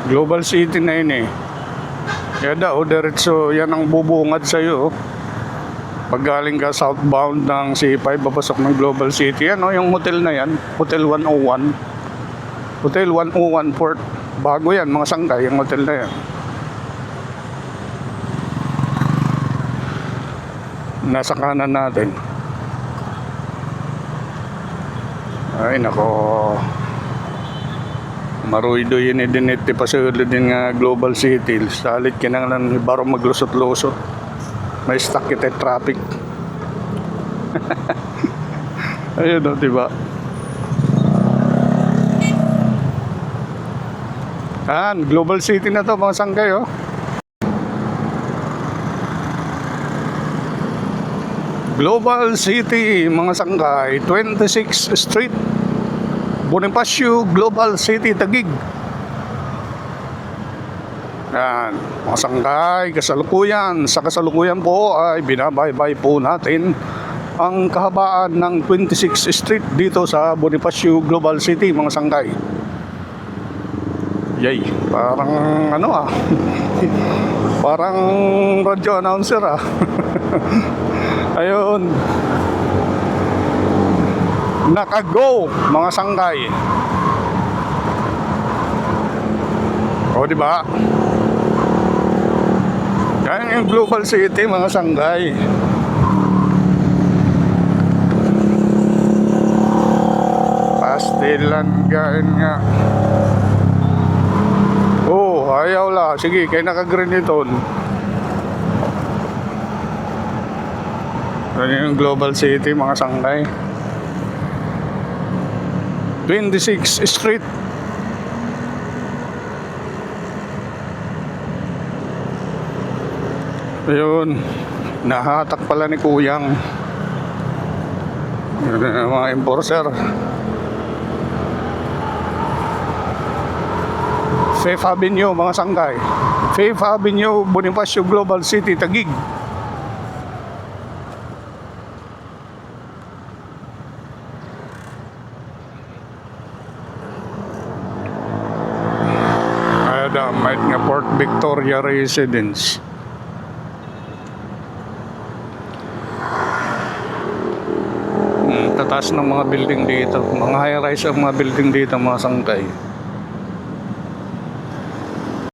Global City na yun eh. Kaya daw, diretso yan ang bubungad sa'yo. Pag galing ka southbound ng C5, babasok ng Global City. Ano yung hotel na yan? Hotel 101. Hotel 101 Port. Bago yan, mga sangkay, yung hotel na yan. Nasa kanan natin. Ay nako. Maruido yun din iti pasulod din nga Global City. Salit kinanglan baro maglusot-lusot. May stuck kita traffic. Ayun o, diba? Global City na to, mga sangkay oh. Global City, mga sangkay, 26th Street, Bonifacio, Global City, Taguig. Yan, mga sangkay, kasalukuyan. Sa kasalukuyan po ay binabaybay po natin ang kahabaan ng 26th Street dito sa Bonifacio, Global City, mga sangkay. Yay, parang ano ah. Parang radio announcer ah. Ayun. Naka-go, mga sangkay. O, di ba? Yan yung Global City, mga sangkay. Pastilan kain nga. Oh, ayaw la. Sige, kaya naka-green ito. Yan yung Global City, mga sangkay. 26th Street. Ayun, nahatak pala ni Kuyang. Mga enforcer. Faith Avenue, mga sangkay. Faith Avenue, Bonifacio, Global City, Taguig. Might nga Port Victoria Residence. Tataas ng mga building dito. Mga high-rise ang mga building dito, mga sangkay.